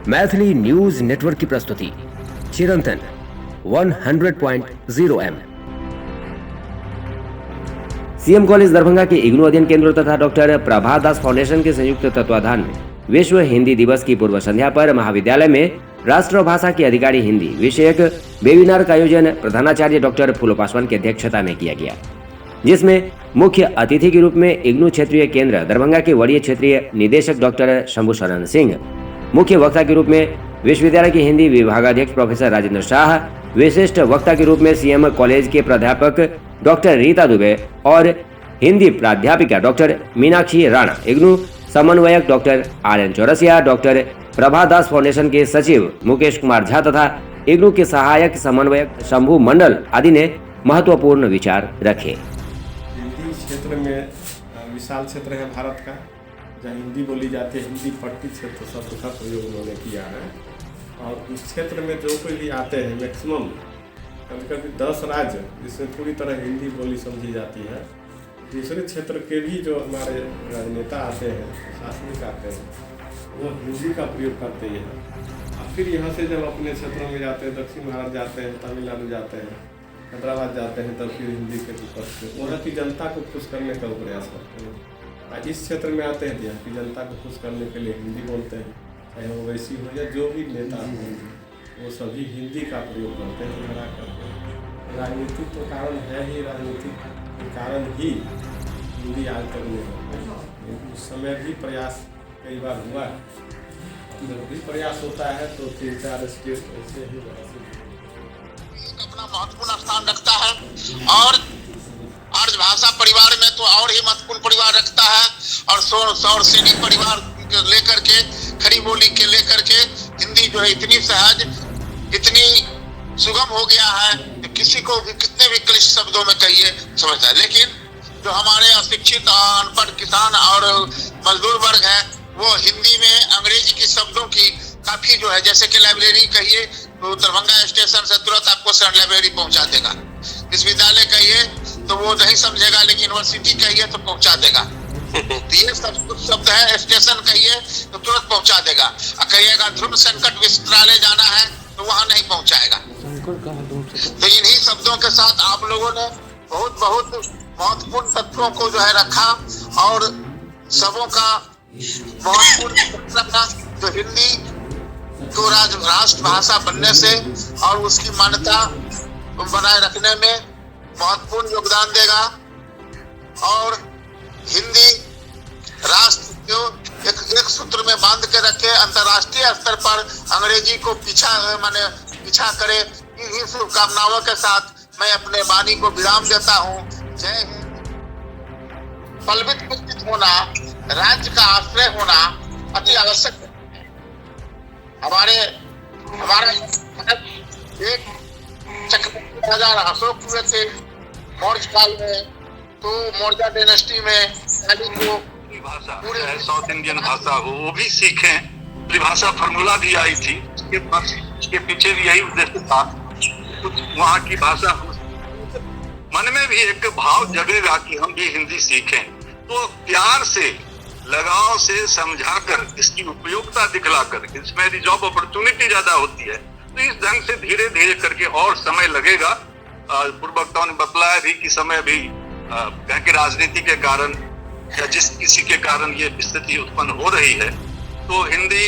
Maithili news network की प्रस्तुति चिरंतन 100.0 M। CM college Darbhanga के इग्नू अध्ययन केंद्र तथा डॉक्टर प्रभात दास फाउंडेशन के संयुक्त तत्वाधान में विश्व हिंदी दिवस की पूर्व संध्या पर महाविद्यालय में राष्ट्रभाषा की अधिकारी हिंदी विषयक वेबिनार का आयोजन प्रधानाचार्य डॉक्टर फूलो पासवान की अध्यक्षता में किया गया, जिसमें मुख्य अतिथि के रूप में इग्नू क्षेत्रीय केंद्र दरभंगा के वरीय क्षेत्रीय निदेशक डॉक्टर शंभू शरण सिंह, मुख्य वक्ता के रूप में विश्वविद्यालय के हिंदी विभागाध्यक्ष प्रोफेसर राजेंद्र शाह, विशिष्ट वक्ता के रूप में सीएम कॉलेज के प्राध्यापक डॉक्टर रीता दुबे और हिंदी प्राध्यापिका डॉक्टर मीनाक्षी राणा, इग्नू समन्वयक डॉक्टर RN चौरसिया, डॉक्टर प्रभात दास फाउंडेशन के सचिव मुकेश कुमार झा तथा इग्नू के सहायक समन्वयक शंभू मंडल आदि ने महत्वपूर्ण विचार रखे। हिंदी क्षेत्र में विशाल क्षेत्र है भारत का, जहाँ हिंदी बोली जाती है, हिंदी पट्टी क्षेत्र शब्द का प्रयोग उन्होंने किया है। और उस क्षेत्र में जो कोई भी आते हैं, मैक्सिमम कभी 10 राज्य जिसमें पूरी तरह हिंदी बोली समझी जाती है। दूसरे क्षेत्र के भी जो हमारे राजनेता आते हैं, शासनिक आते हैं, वो हिंदी का प्रयोग करते हैं। और फिर यहाँ से जब अपने क्षेत्रों में जाते हैं, दक्षिण भारत जाते हैं, तमिलनाडु जाते हैं, हैदराबाद जाते हैं, तब फिर हिंदी के ऊपर से वहाँ की जनता को खुश करने का प्रयास करते हैं। और इस क्षेत्र में आते हैं, यहाँ की जनता को खुश करने के लिए हिंदी बोलते हैं, चाहे वो वैसी हो या जो भी नेता हो, वो सभी हिंदी का प्रयोग करते हैं, लड़ा करते हैं। राजनीतिक तो कारण है ही, राजनीतिक के कारण ही हिंदी आज तक नहीं होती। उस समय भी प्रयास कई बार हुआ, जब भी प्रयास होता है तो 3-4 स्टेट ऐसे ही अपना महत्वपूर्ण स्थान रखता है और आर्य भाषा परिवार में तो और ही महत्वपूर्ण परिवार रखता है। और सौरसेनी परिवार लेकर के, खड़ी बोली के लेकर के हिंदी जो है इतनी सहज, इतनी सुगम हो गया है कि किसी को भी कितने भी क्लिष्ट शब्दों में कहिए समझता है। लेकिन जो हमारे अशिक्षित अनपढ़ किसान और मजदूर वर्ग है, वो हिंदी में अंग्रेजी के शब्दों की काफी जो है, जैसे कि लाइब्रेरी कहिए तो दरभंगा स्टेशन से तुरंत आपको शरण लाइब्रेरी पहुंचा देगा। विश्वविद्यालय कहिए तो वो नहीं समझेगा, लेकिन यूनिवर्सिटी कहिए तो पहुंचा देगा। तो ये सब शब्द है, स्टेशन कहिए तो तुरंत पहुंचा देगा। और कहिएगा ध्रुव संकट विश्वविद्यालय जाना है तो वहां नहीं पहुंचाएगा। तो इन्हीं शब्दों के साथ आप लोगों ने बहुत महत्वपूर्ण तत्वों को जो है रखा और सबों का महत्वपूर्ण जो हिंदी को राष्ट्रभाषा बनने से और उसकी मान्यता बनाए रखने में महत्वपूर्ण योगदान देगा। और हिंदी राष्ट्र को एक सूत्र में बांध के रखे, अंतर्राष्ट्रीय स्तर पर अंग्रेजी को पीछा करे। इन्हीं शुभकामनाओं के साथ मैं अपने वाणी को विराम देता हूँ। जय हिंद। पलवित पुष्पित होना, राज्य का आश्रय होना अति आवश्यक है। हमारा एक चक्रवर्ती राजा अशोक हुए थे मौर्य काल में, तो मौर्य डायनेस्टी में को पूरी साउथ इंडियन भाषा हो वो भी सीखें। त्रिभाषा फार्मूला भी आई थी, उसके पीछे भी यही उद्देश्य था। कुछ वहाँ की भाषा मन में भी एक भाव जगेगा कि हम भी हिंदी सीखें। तो प्यार से, लगाव से समझाकर, इसकी उपयोगिता दिखलाकर, इसमें जॉब अपॉर्चुनिटी ज्यादा होती है। तो इस ढंग से धीरे धीरे करके और समय लगेगा। पूर्व वक्ताओं ने बतलाया भी कि समय भी कहीं की राजनीति के कारण या जिस किसी के कारण ये स्थिति उत्पन्न हो रही है, तो हिंदी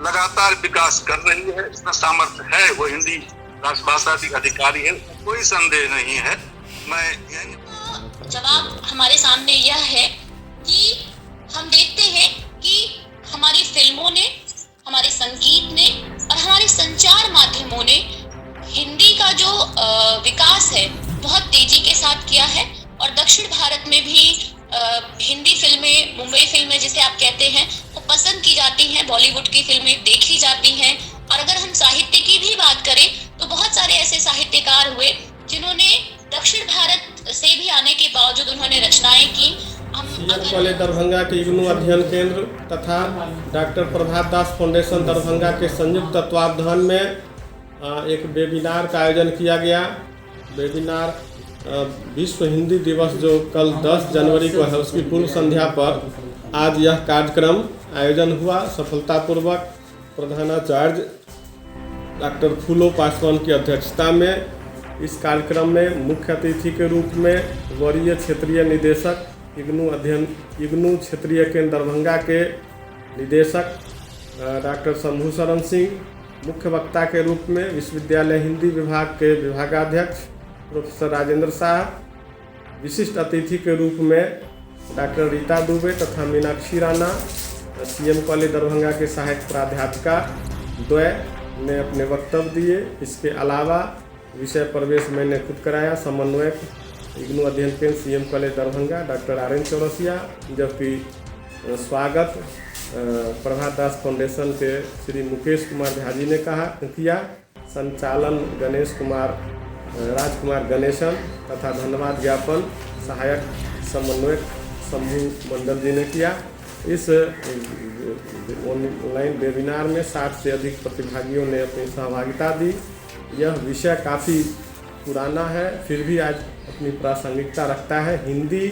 लगातार विकास कर रही है। इसमें सामर्थ्य है, वो हिंदी राष्ट्रभाषा की अधिकारी है, कोई संदेह नहीं है। जवाब हमारे सामने यह है कि हम देखते हैं कि हमारी फिल्मों ने, हमारे संगीत ने और हमारे संचार माध्यमों ने हिंदी का जो विकास है बहुत तेजी के साथ किया है। और दक्षिण भारत में भी हिंदी फिल्में, मुंबई फिल्में जिसे आप कहते हैं, वो पसंद की जाती हैं, बॉलीवुड की फिल्में देखी जाती हैं। और अगर हम साहित्य की भी बात करें तो बहुत सारे ऐसे साहित्यकार हुए जिन्होंने दक्षिण भारत से भी आने के बावजूद उन्होंने रचनाएं की। सीएम कॉलेज दरभंगा के इग्नू अध्ययन केंद्र तथा डॉक्टर प्रभात दास फाउंडेशन दरभंगा के संयुक्त तत्वाधान में एक वेबिनार का आयोजन किया गया। वेबिनार विश्व हिंदी दिवस जो कल 10 जनवरी को है, उसकी पूर्व संध्या पर आज यह कार्यक्रम आयोजन हुआ सफलतापूर्वक। प्रधानाचार्य डॉक्टर फूलो पासवान की अध्यक्षता में इस कार्यक्रम में मुख्य अतिथि के रूप में वरीय क्षेत्रीय निदेशक इग्नू क्षेत्रीय केंद्र दरभंगा के निदेशक डॉक्टर शंभू शरण सिंह, मुख्य वक्ता के रूप में विश्वविद्यालय हिंदी विभाग के विभागाध्यक्ष प्रोफेसर राजेंद्र शाह, विशिष्ट अतिथि के रूप में डॉक्टर रीता दुबे तथा मीनाक्षी राणा, सीएम कॉलेज दरभंगा के सहायक प्राध्यापिका द्वय ने अपने वक्तव्य दिए। इसके अलावा विषय प्रवेश मैंने खुद कराया, समन्वयक इग्नू अध्ययन केंद्र CM college Darbhanga doctor RN Chaurasia, जबकि स्वागत प्रभात दास फाउंडेशन के श्री मुकेश कुमार झा जी ने किया। संचालन राजकुमार गणेशन तथा धन्यवाद ज्ञापन सहायक समन्वयक शंभू मंडल जी ने किया। इस ऑनलाइन वेबिनार में 60 से अधिक प्रतिभागियों ने अपनी सहभागिता दी। यह विषय काफ़ी पुराना है, फिर भी आज अपनी प्रासंगिकता रखता है। हिंदी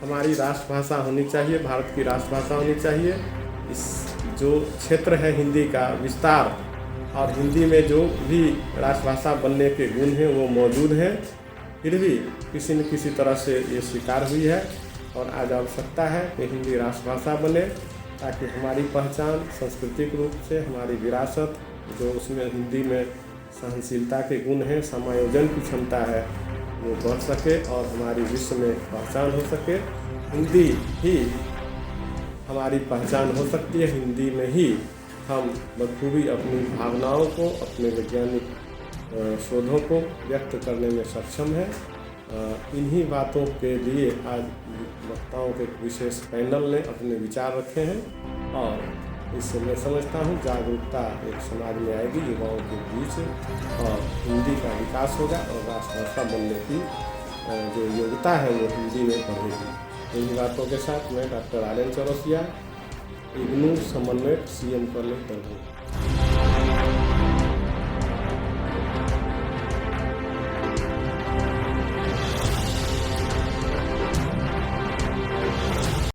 हमारी राष्ट्रभाषा होनी चाहिए, भारत की राष्ट्रभाषा होनी चाहिए। इस जो क्षेत्र है हिंदी का विस्तार और हिंदी में जो भी राष्ट्रभाषा बनने के गुण हैं वो मौजूद हैं, फिर भी किसी न किसी तरह से ये स्वीकार हुई है और आज आवश्यकता है कि हिंदी राष्ट्रभाषा बने, ताकि हमारी पहचान सांस्कृतिक रूप से हमारी विरासत जो उसमें हिंदी में सहनशीलता के गुण हैं, समायोजन की क्षमता है, वो बढ़ सके और हमारी विश्व में पहचान हो सके। हिंदी ही हमारी पहचान हो सकती है, हिंदी में ही हम बखूबी अपनी भावनाओं को, अपने वैज्ञानिक शोधों को व्यक्त करने में सक्षम है। इन्हीं बातों के लिए आज वक्ताओं के विशेष पैनल ने अपने विचार रखे हैं और इससे मैं समझता हूँ जागरूकता एक समाज में आएगी युवाओं के बीच और हिंदी का विकास होगा और राष्ट्रभाषा बनने की जो योग्यता है वो हिंदी में बढ़ेगी। इन्हीं बातों के साथ मैं डॉक्टर RN चौरसिया, इग्नू समन्वयक, सीएम कॉलेज दरभंगा।